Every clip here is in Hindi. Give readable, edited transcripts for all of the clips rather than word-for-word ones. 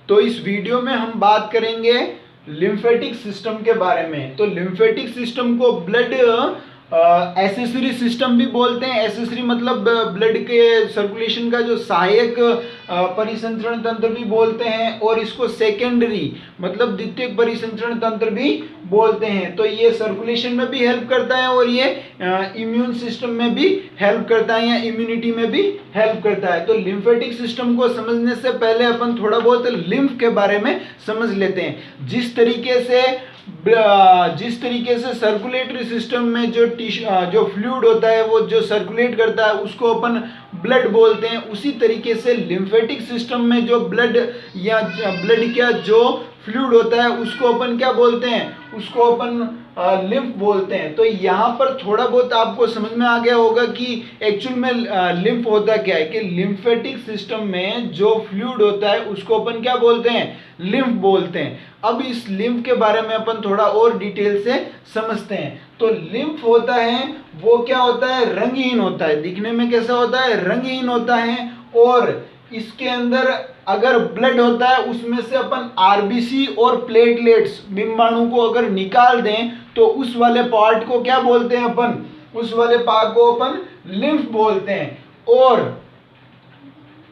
तो इस वीडियो में हम बात करेंगे लिम्फेटिक सिस्टम के बारे में। तो लिम्फेटिक सिस्टम को ब्लड एसेसरी सिस्टम भी बोलते हैं। एसेसरी मतलब ब्लड के सर्कुलेशन का जो सहायक परिसंचरण तंत्र भी बोलते हैं, और इसको सेकेंडरी मतलब द्वितीयक परिसंचरण तंत्र भी बोलते हैं। तो ये सर्कुलेशन में भी हेल्प करता है और ये इम्यून सिस्टम में भी हेल्प करता है या इम्यूनिटी में भी हेल्प करता है। तो लिम्फेटिक सिस्टम को समझने से पहले अपन थोड़ा बहुत लिम्फ के बारे में समझ लेते हैं। जिस तरीके से सर्कुलेटरी सिस्टम में जो फ्लूइड होता है वो जो सर्कुलेट करता है उसको अपन ब्लड बोलते हैं, उसी तरीके से लिम्फेटिक सिस्टम में जो ब्लड का जो फ्लूइड होता है उसको अपन क्या बोलते हैं, उसको अपन लिम्फ बोलते हैं। तो यहाँ पर थोड़ा बहुत आपको समझ में आ गया होगा कि एक्चुअल में लिम्फ होता क्या है, कि लिम्फेटिक सिस्टम में जो फ्लूइड होता है उसको अपन क्या बोलते हैं, लिम्फ बोलते हैं। अब इस लिम्फ के बारे में अपन थोड़ा और डिटेल से समझते हैं। तो लिम्फ होता है वो क्या होता है, रंगहीन होता है। दिखने में कैसा होता है, रंगहीन होता है। और इसके अंदर अगर ब्लड होता है उसमें से अपन आरबीसी और प्लेटलेट्स बिंबाणु को अगर निकाल दें तो उस वाले पार्ट को क्या बोलते हैं अपन, उस वाले पार्ट को अपन लिम्फ बोलते हैं।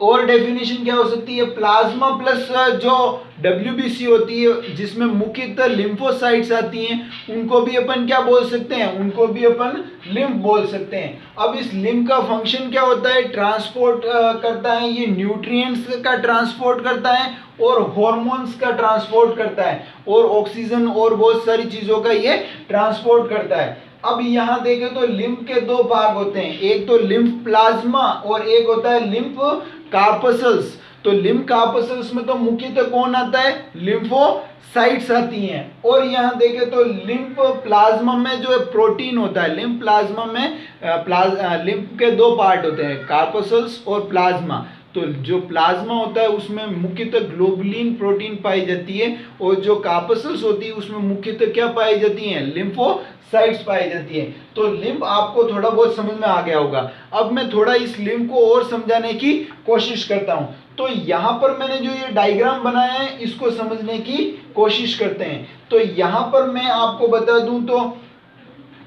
और डेफिनेशन क्या हो सकती है, प्लाज्मा प्लस जो डब्ल्यूबीसी होती है जिसमें मुख्यतः लिम्फोसाइट्स आती हैं, उनको भी अपन क्या बोल सकते हैं, उनको भी अपन लिम्फ बोल सकते हैं। अब इस लिम्फ का फंक्शन क्या होता है, ट्रांसपोर्ट करता है, ये न्यूट्रिएंट्स का ट्रांसपोर्ट करता है और हॉर्मोन्स का ट्रांसपोर्ट करता है और ऑक्सीजन और बहुत सारी चीजों का ये ट्रांसपोर्ट करता है। अब यहाँ देखें तो लिम्फ के दो भाग होते हैं, एक तो लिम्फ प्लाज्मा और एक होता है लिम्फ कार्पसल्स। तो लिम्फ कार्पसल्स में तो मुख्यतः कौन आता है, लिम्फोसाइट्स आती हैं। और यहाँ देखें तो लिम्फ प्लाज्मा में जो प्रोटीन होता है, लिम्फ प्लाज्मा में लिम्फ के दो पार्ट होते हैं, कार्पसल्स और प्लाज्मा। तो जो प्लाज्मा होता है उसमें मुख्यतः ग्लोबुलिन प्रोटीन पाई जाती है, और जो कार्पसल्स होती है उसमें मुख्यतः क्या पाई जाती हैं, लिम्फोसाइट्स पाई जाती है। तो लिम्फ आपको थोड़ा बहुत समझ में आ गया होगा। अब मैं थोड़ा इस लिम्फ को और समझाने की कोशिश करता हूं। तो यहाँ पर मैंने जो ये डायग्राम बनाया है इसको समझने की कोशिश करते हैं। तो यहाँ पर मैं आपको बता दूं तो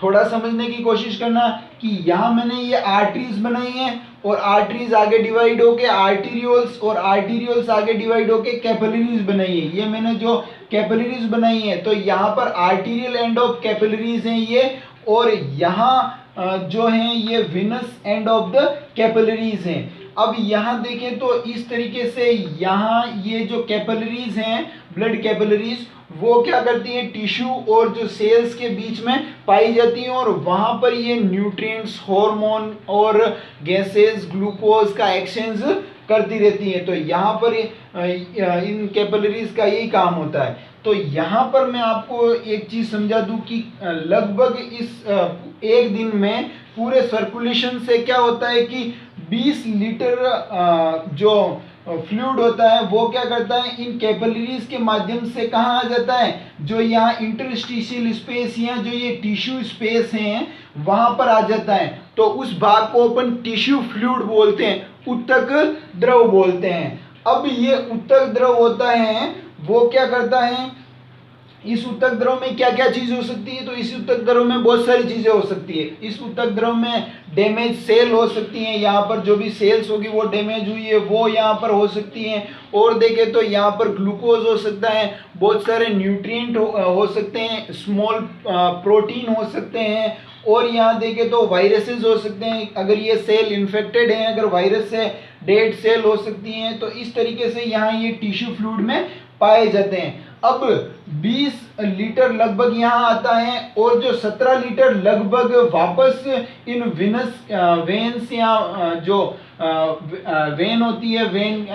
थोड़ा समझने की कोशिश करना कि यहाँ मैंने ये आर्टरीज बनाई है और आर्टरीज आगे डिवाइड होके आर्टीरियोल्स और आर्टीरियोल्स आगे डिवाइड होके कैपिलरीज बनाई है। ये मैंने जो कैपिलरीज बनाई है तो यहाँ पर आर्टीरियल एंड ऑफ कैपिलरीज हैं ये, और यहाँ जो हैं ये Venus end of the capillaries हैं। अब यहाँ देखें तो इस तरीके से यहाँ ये जो कैपिलरीज हैं, ब्लड कैपिलरीज, वो क्या करती है, टिश्यू और जो सेल्स के बीच में पाई जाती हैं, और वहां पर ये न्यूट्रिएंट्स, हार्मोन और गैसेस, ग्लूकोज का एक्सचेंज करती रहती है। तो यहाँ पर इन कैपिलरीज का यही काम होता है। तो यहाँ पर मैं आपको एक चीज समझा दूं कि लगभग इस एक दिन में पूरे सर्कुलेशन से क्या होता है कि 20 लीटर जो फ्लूइड होता है वो क्या करता है, इन कैपिलरीज के माध्यम से कहाँ आ जाता है, जो यहाँ इंटरस्टिशियल स्पेस या जो ये टिश्यू स्पेस हैं वहां पर आ जाता है। तो उस भाग को अपन टिश्यू फ्लूइड बोलते हैं, ऊतक द्रव बोलते हैं। अब ये ऊतक द्रव होता है वो क्या करता है, इस ऊतक द्रव में क्या क्या चीज हो सकती है, तो इस ऊतक द्रव में बहुत सारी चीजें हो सकती है। इस ऊतक द्रव में डैमेज सेल हो सकती हैं, यहाँ पर जो भी सेल्स होगी वो डैमेज हुई है वो यहाँ पर हो सकती हैं। और देखें तो यहाँ पर ग्लूकोज हो सकता है, बहुत सारे न्यूट्रिएंट हो सकते हैं, स्मॉल प्रोटीन हो सकते हैं, और यहाँ देखें तो वायरसेस हो सकते हैं। अगर ये सेल इन्फेक्टेड है, अगर वायरस से डेड सेल हो सकती हैं। तो इस तरीके से यहाँ ये टिश्यू फ्लूइड में पाए जाते हैं। अब 20 लीटर लगभग यहाँ आता है, और जो 17 लीटर लगभग वापस इन वेन्स या जो वेन होती है, वेन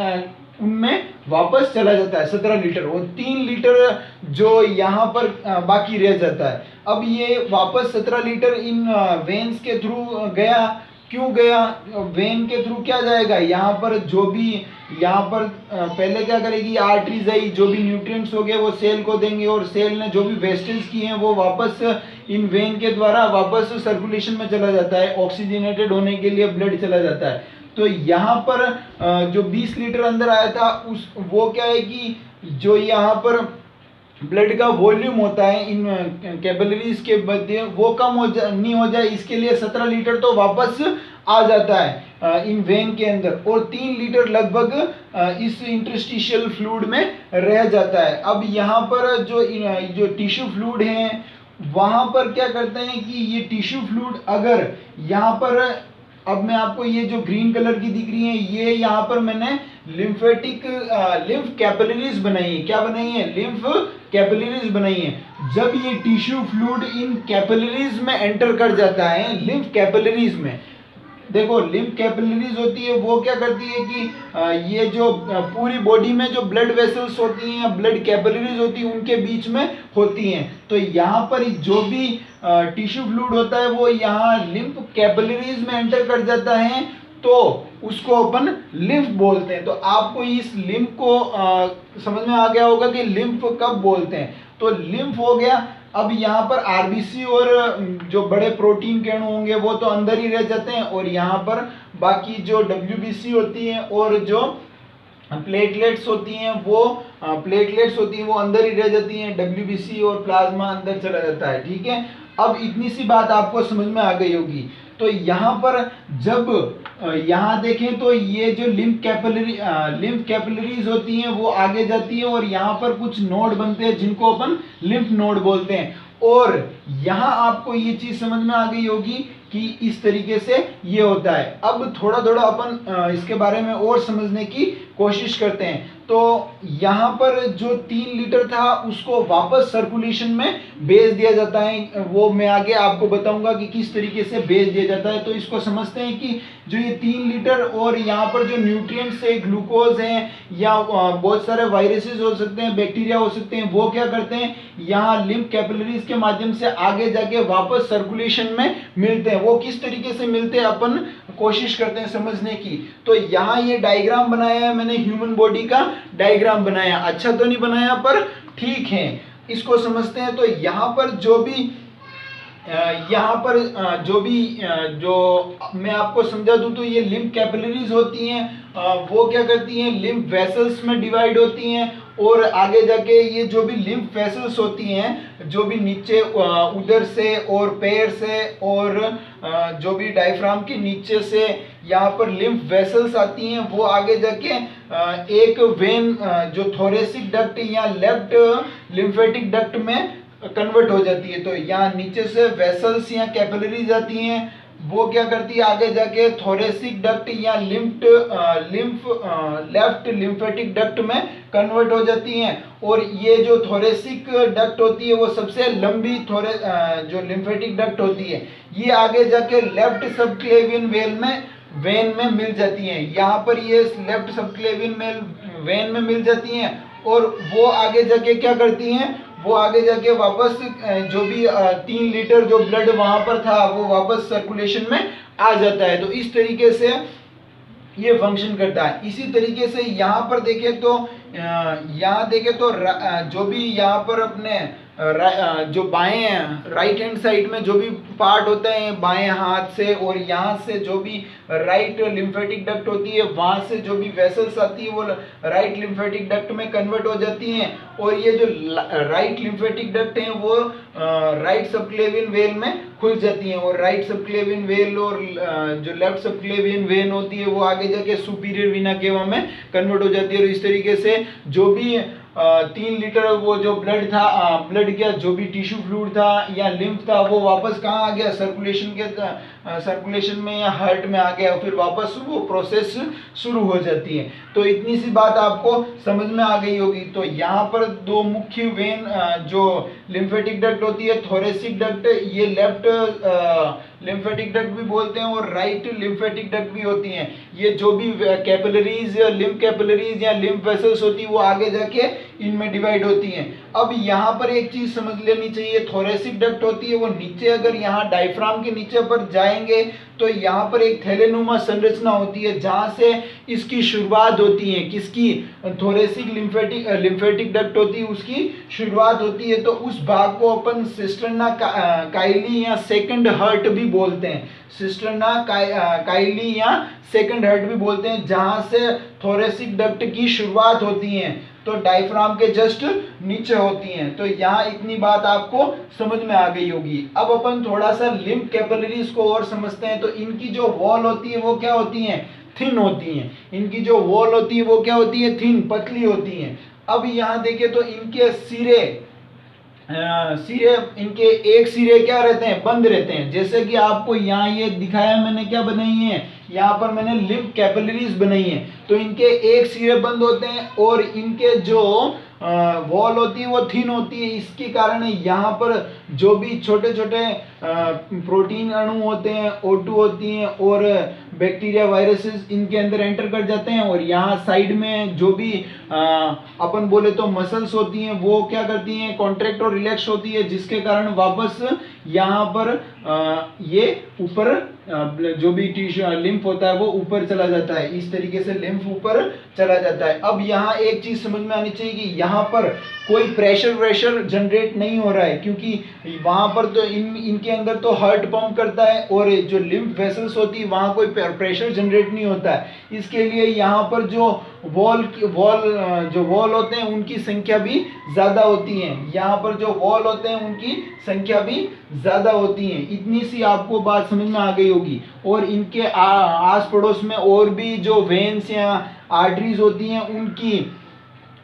उनमें वापस चला जाता है 17 लीटर, और 3 लीटर जो यहाँ पर बाकी रह जाता है। अब ये वापस 17 लीटर इन वेन्स के थ्रू गया, क्यों गया, वेन के थ्रू क्या जाएगा, यहाँ पर जो भी यहाँ पर पहले क्या करेगी, आर्टरीज आई, जो भी न्यूट्रिएंट्स हो गए वो सेल को देंगे, और सेल ने जो भी वेस्टेज किए हैं वो वापस इन वेन के द्वारा वापस सर्कुलेशन में चला जाता है, ऑक्सीजनेटेड होने के लिए ब्लड चला जाता है। तो यहाँ पर जो 20 लीटर अंदर आया था उस वो क्या है कि जो यहाँ पर ब्लड का वॉल्यूम होता है इन कैपिलरीज के मध्य वो कम नहीं हो जाए, इसके लिए 17 लीटर तो वापस आ जाता है इन वेन के अंदर, और 3 लीटर लगभग इस इंटरस्टिशियल फ्लूइड में रह जाता है। अब यहाँ पर जो टिश्यू फ्लूइड है वहाँ पर क्या करते हैं कि ये टिश्यू फ्लूइड अगर यहाँ पर, अब मैं आपको ये जो ग्रीन कलर की दिख रही है ये यहाँ पर मैंने लिम्फ कैपिलरीज बनाई है। क्या बनाई है? लिम्फ कैपिलरीज बनाई है। जब ये टिश्यू फ्लूइड इन कैपिलरीज में एंटर कर जाता है, लिम्फ कैपिलरीज में, देखो लिम्फ कैपिलरीज होती है वो क्या करती है कि ये जो पूरी बॉडी में जो ब्लड वेसल्स होती हैं या ब्लड कैपिलरीज होती हैं उनके बीच में होती हैं। तो यहाँ पर जो भी टिश्यू फ्लूइड होता है वो यहाँ लिम्फ कैपिलरीज में एंटर कर जाता है तो उसको अपन लिम्फ बोलते हैं। तो आपको इस लिम्फ को समझ में आ गया होगा कि लिम्फ कब बोलते हैं। तो लिम्फ हो गया। अब यहाँ पर आरबीसी और जो बड़े प्रोटीन के अणु होंगे वो तो अंदर ही रह जाते हैं, और यहाँ पर बाकी जो डब्ल्यूबीसी होती हैं और जो प्लेटलेट्स होती हैं वो अंदर ही रह जाती हैं। डब्ल्यूबीसी और प्लाज्मा अंदर चला जाता है। ठीक है, अब इतनी सी बात आपको समझ में आ गई होगी। तो यहाँ पर जब यहाँ देखें तो ये जो लिम्फ कैपिलरीज होती हैं वो आगे जाती है और यहाँ पर कुछ नोड बनते हैं जिनको अपन लिम्फ नोड बोलते हैं। और यहाँ आपको ये चीज समझ में आ गई होगी कि इस तरीके से ये होता है। अब थोड़ा थोड़ा अपन इसके बारे में और समझने की कोशिश करते हैं। तो यहाँ पर जो 3 लीटर था उसको वापस सर्कुलेशन में भेज दिया जाता है। वो मैं आगे आपको बताऊंगा कि किस तरीके से भेज दिया जाता है। तो इसको समझते हैं कि जो ये 3 लीटर और यहाँ पर जो न्यूट्रिएंट्स है, ग्लूकोज है या बहुत सारे वायरसेस हो सकते हैं, बैक्टीरिया हो सकते हैं, वो क्या करते हैं यहाँ लिम्फ कैपिलरीज के माध्यम से आगे जाके वापस सर्कुलेशन में मिलते हैं। वो किस तरीके से मिलते हैं अपन कोशिश करते हैं समझने की। तो यहाँ ये डायग्राम बनाया है मैंने, ह्यूमन बॉडी का डायग्राम बनाया। अच्छा तो नहीं बनाया पर ठीक है, इसको समझते हैं। तो यहाँ पर जो मैं आपको समझा दूं तो ये लिम्फ कैपिलरीज होती हैं, वो क्या करती हैं लिम्फ वेसल्स में डिवाइड होती हैं, और आगे जाके ये जो भी लिम्फ वेसल्स होती हैं जो भी नीचे उधर से और पैर से और जो भी डायफ्राम के नीचे से यहाँ पर लिम्फ वेसल्स आती हैं, वो आगे जाके एक वेन जो थोरेसिक डक्ट या लेफ्ट लिम्फेटिक डक्ट में कन्वर्ट हो जाती है। तो यहाँ नीचे से वेसल्स या कैपिलरीज आती हैं, वो क्या करती है आगे जाके थोरेसिक डक्ट या लेफ्ट लिम्फेटिक डक्ट में कन्वर्ट हो जाती हैं। और ये जो थोरेसिक डक्ट होती है वो सबसे लंबी जो लिम्फेटिक डक्ट होती है, ये आगे जाके लेफ्ट सबक्लेवियन वेन में मिल जाती हैं। यहाँ पर ये लेफ्ट सबक्लेवियन वेन में मिल जाती हैं, और वो आगे जाके क्या करती हैं, वो आगे जाके वापस जो भी 3 लीटर जो ब्लड वहां पर था वो वापस सर्कुलेशन में आ जाता है। तो इस तरीके से ये फंक्शन करता है। इसी तरीके से यहाँ पर देखें तो जो भी यहाँ पर अपने जो बाएं राइट हैंड साइड में जो भी पार्ट होते हैं बाएं हाथ से, और यहाँ से जो भी राइट लिम्फेटिक डक्ट होती है वहाँ से जो भी वेसल्स आती है वो राइट लिम्फेटिक डक्ट में कन्वर्ट हो जाती हैं, और ये जो राइट लिम्फेटिक डक्ट हैं वो राइट सबक्लेवियन वेन में खुल जाती हैं, और राइट सबक्लेवियन वेन और जो लेफ्ट सबक्लेवियन वेन होती है वो आगे जाके सुपीरियर वीना केवा में कन्वर्ट हो जाती है। और इस तरीके से जो भी 3 लीटर वो जो ब्लड क्या जो भी टिश्यू फ्लूइड था या लिम्फ था वो वापस कहाँ आ गया, सर्कुलेशन में या हार्ट में आ गया, फिर वापस वो प्रोसेस शुरू हो जाती है। तो इतनी सी बात आपको समझ में आ गई होगी। तो यहाँ पर 2 मुख्य वेन जो लिम्फेटिक डक्ट होती है, थोरेसिक डक्ट, ये लेफ्ट लिम्फेटिक डक्ट भी बोलते हैं, और राइट लिम्फेटिक डक्ट भी होती हैं। ये जो भी कैपिलरीज लिम्फ कैपिलरीज या लिम्फ वेसल्स होती है वो आगे जाके इनमें डिवाइड होती हैं। अब यहाँ पर एक चीज समझ लेनी चाहिए, थोरेसिक डक्ट होती है वो नीचे अगर यहाँ डायफ्राम के नीचे पर जाएंगे तो यहाँ पर एक थैलेनुमा संरचना होती है जहाँ से इसकी शुरुआत होती है, किसकी, थोरेसिक लिम्फेटिक डक्ट होती है उसकी शुरुआत होती है। तो उस भाग को अपन सिस्टर्ना काइली या सेकंड हार्ट भी बोलते हैं। सिस्टर्ना काइली या सेकंड हार्ट भी बोलते हैं, जहां से थोरेसिक डक्ट की शुरुआत होती है, तो डायफ्राम के जस्ट नीचे होती हैं। तो यहाँ इतनी बात आपको समझ में आ गई होगी। अब अपन थोड़ा सा लिम्फ कैपिलरीज को और समझते हैं। तो इनकी जो वॉल होती है वो क्या होती है, थिन होती हैं। इनकी जो वॉल होती है वो क्या होती है, थिन, पतली होती हैं। अब यहाँ देखें तो इनके सिरे इनके एक सिरे क्या रहते हैं, बंद रहते हैं। जैसे कि आपको यहाँ ये दिखाया मैंने, क्या बनाई है, यहाँ पर मैंने लिम्फ कैपिलरीज बनाई है। तो इनके एक सिरे बंद होते हैं और इनके जो वॉल होती है वो थिन होती है। इसके कारण यहाँ पर जो भी छोटे छोटे प्रोटीन अणु होते हैं, O2 होती हैं और बैक्टीरिया वायरसेस इनके अंदर एंटर कर जाते हैं। और यहाँ साइड में जो भी अपन बोले तो मसल्स होती हैं वो क्या करती हैं, कॉन्ट्रैक्ट और रिलैक्स होती है, जिसके कारण वापस यहाँ पर ये ऊपर जो भी लिम्फ होता है वो ऊपर चला जाता है। इस तरीके से लिम्फ ऊपर चला जाता है। अब यहाँ एक चीज समझ में आनी चाहिए कि यहाँ पर कोई प्रेशर जनरेट नहीं हो रहा है, क्योंकि वहां पर तो इनके अंदर तो हार्ट पंप करता है और जो लिम्फ वेसल्स होती है वहां कोई प्रेशर जनरेट नहीं होता है। इसके लिए यहाँ पर जो वॉल होते हैं उनकी संख्या भी ज्यादा होती है। यहाँ पर जो वॉल होते हैं उनकी संख्या भी ज्यादा होती है। इतनी सी आपको बात समझ में आ गई होगी। और इनके आस पड़ोस में और भी जो वेन्स या आर्टरीज होती हैं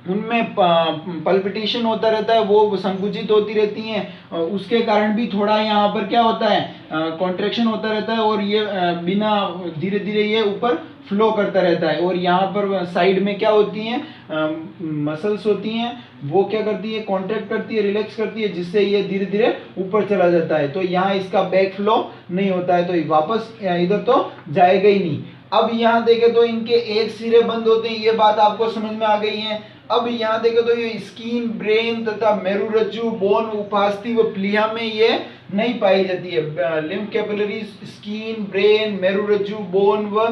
उनमें पल्पिटेशन होता रहता है, वो संकुचित होती रहती हैं। उसके कारण भी थोड़ा यहाँ पर क्या होता है, कॉन्ट्रैक्शन होता रहता है और ये बिना धीरे धीरे ये ऊपर फ्लो करता रहता है। और यहाँ पर साइड में क्या होती हैं, मसल्स होती हैं, वो क्या करती है, कॉन्ट्रैक्ट करती है, रिलैक्स करती है, जिससे ये धीरे धीरे ऊपर चला जाता है। तो यहाँ इसका बैक फ्लो नहीं होता है, तो वापस इधर तो जाएगा ही नहीं। अब यहाँ देखें तो इनके एक सिरे बंद होते हैं, ये बात आपको समझ में आ गई है। अब यहाँ देखें तो ये स्किन, ब्रेन तथा मेरुरज्जु, बोन, उपास्थि व प्लीहा में ये नहीं पाई जाती है। लिम्फ कैपिलरीज स्किन, ब्रेन, मेरुरज्जु, बोन व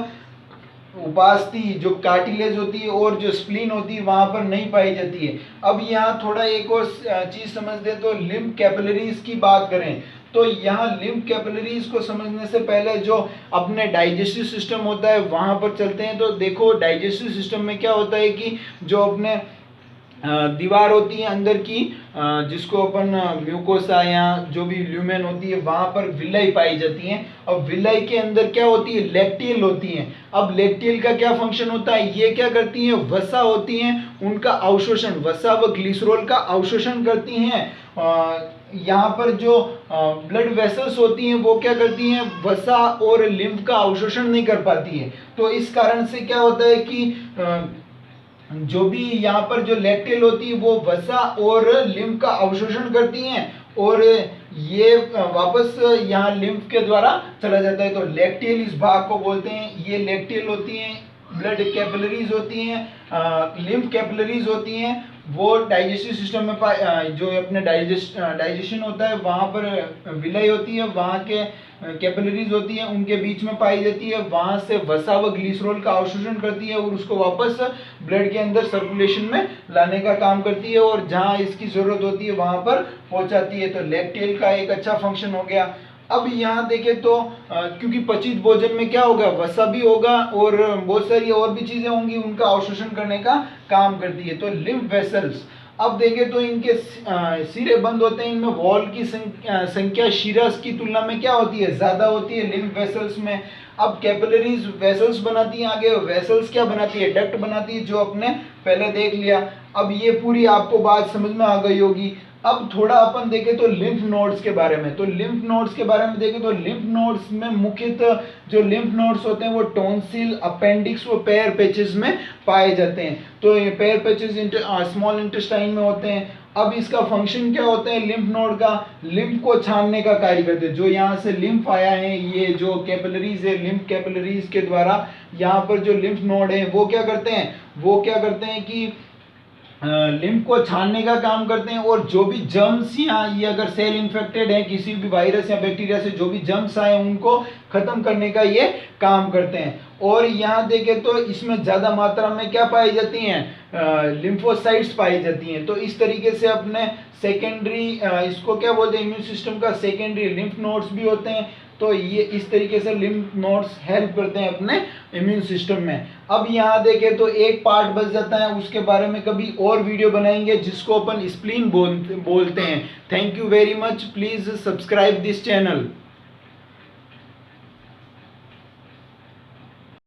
उपास्थि जो कार्टिलेज होती है और जो स्प्लीन होती है वहां पर नहीं पाई जाती है। अब यहाँ थोड़ा एक और चीज समझते हैं। तो लिम्फ कैपिलरीज की बात करें तो यहाँ लिम्फ कैपिलरीज को समझने से पहले जो अपने डाइजेस्टिव सिस्टम होता है वहां पर चलते हैं। तो देखो डाइजेस्टिव सिस्टम में क्या होता है कि जो अपने दीवार होती है अंदर की, जिसको अपन म्यूकोसा या जो भी ल्यूमेन होती है वहां पर विलाई पाई जाती है। और विलाई के अंदर क्या होती है, लैक्टियल होती है। अब लैक्टियल का क्या फंक्शन होता है, ये क्या करती है, वसा होती हैं, उनका अवशोषण, वसा व ग्लिसरॉल का अवशोषण करती हैं। यहाँ पर जो ब्लड वेसल्स होती हैं वो क्या करती हैं, वसा और लिम्फ का अवशोषण नहीं कर पाती है। तो इस कारण से क्या होता है कि जो भी यहाँ पर जो लैक्टियल होती है वो वसा और लिम्फ का अवशोषण करती हैं और ये वापस यहाँ लिम्फ के द्वारा चला जाता है। तो लैक्टियल इस भाग को बोलते हैं। ये लैक्टियल होती हैं, ब्लड कैपिलरीज होती हैं, लिम्फ कैपिलरीज होती हैं। वो डाइजेस्टिव सिस्टम में जो अपने डाइजेशन होता है वहाँ पर विलय होती है, वहाँ के कैपिलरीज होती है, उनके बीच में पाई जाती है। वहाँ से वसा व ग्लिसरॉल का अवशोषण करती है और उसको वापस ब्लड के अंदर सर्कुलेशन में लाने का काम करती है और जहाँ इसकी जरूरत होती है वहाँ पर पहुँचाती है। तो लैक्टियल का एक अच्छा फंक्शन हो गया। अब यहाँ देखें तो क्योंकि पचित भोजन में क्या होगा, वसा भी होगा और बहुत सारी और भी चीजें होंगी, उनका अवशोषण करने का काम करती है। तो लिम्फ वेसल्स अब देखें तो इनके सिरे बंद होते हैं। इनमें वॉल की संख्या शिरास की तुलना में क्या होती है, ज्यादा होती है लिम्फ वेसल्स में। अब कैपिलरीज वेसल्स बनाती हैं, आगे वेसल्स क्या बनाती है, डक्ट बनाती है, जो अपने पहले देख लिया। अब ये पूरी आपको बात समझ में आ गई होगी। अब थोड़ा अपन देखें तो लिम्फ नोड्स के बारे में। तो लिम्फ नोड्स के बारे में देखें तो लिम्फ नोड्स में मुख्यतः जो लिम्फ नोड्स होते हैं वो टॉन्सिल, अपेंडिक्स व पैर पैचेस में पाए जाते हैं। तो ये पैर पैचेस स्मॉल इंटेस्टाइन में होते हैं। अब इसका फंक्शन क्या होता है, लिम्फ नोड का लिम्फ को छानने का कार्य करते हैं। जो यहाँ से लिम्फ आया है, ये जो कैपिलरीज है, लिम्फ कैपिलरीज के द्वारा यहाँ पर जो लिम्फ नोड है वो क्या करते हैं कि लिम्फ को छानने का काम करते हैं। और जो भी जर्म्स या ये अगर सेल इन्फेक्टेड है किसी भी वायरस या बैक्टीरिया से, जो भी जर्म्स आए उनको खत्म करने का ये काम करते हैं। और यहाँ देखें तो इसमें ज्यादा मात्रा में क्या पाई जाती हैं, लिम्फोसाइट्स पाई जाती हैं। तो इस तरीके से अपने सेकेंडरी इसको क्या बोलते हैं, इम्यून सिस्टम का सेकेंडरी लिम्फ नोड्स भी होते हैं। तो ये इस तरीके से लिम्फ नोड्स हेल्प करते हैं अपने इम्यून सिस्टम में। अब यहाँ देखें तो एक पार्ट बच जाता है, उसके बारे में कभी और वीडियो बनाएंगे जिसको अपन स्प्लीन बोलते हैं। Thank you very much, please subscribe this channel.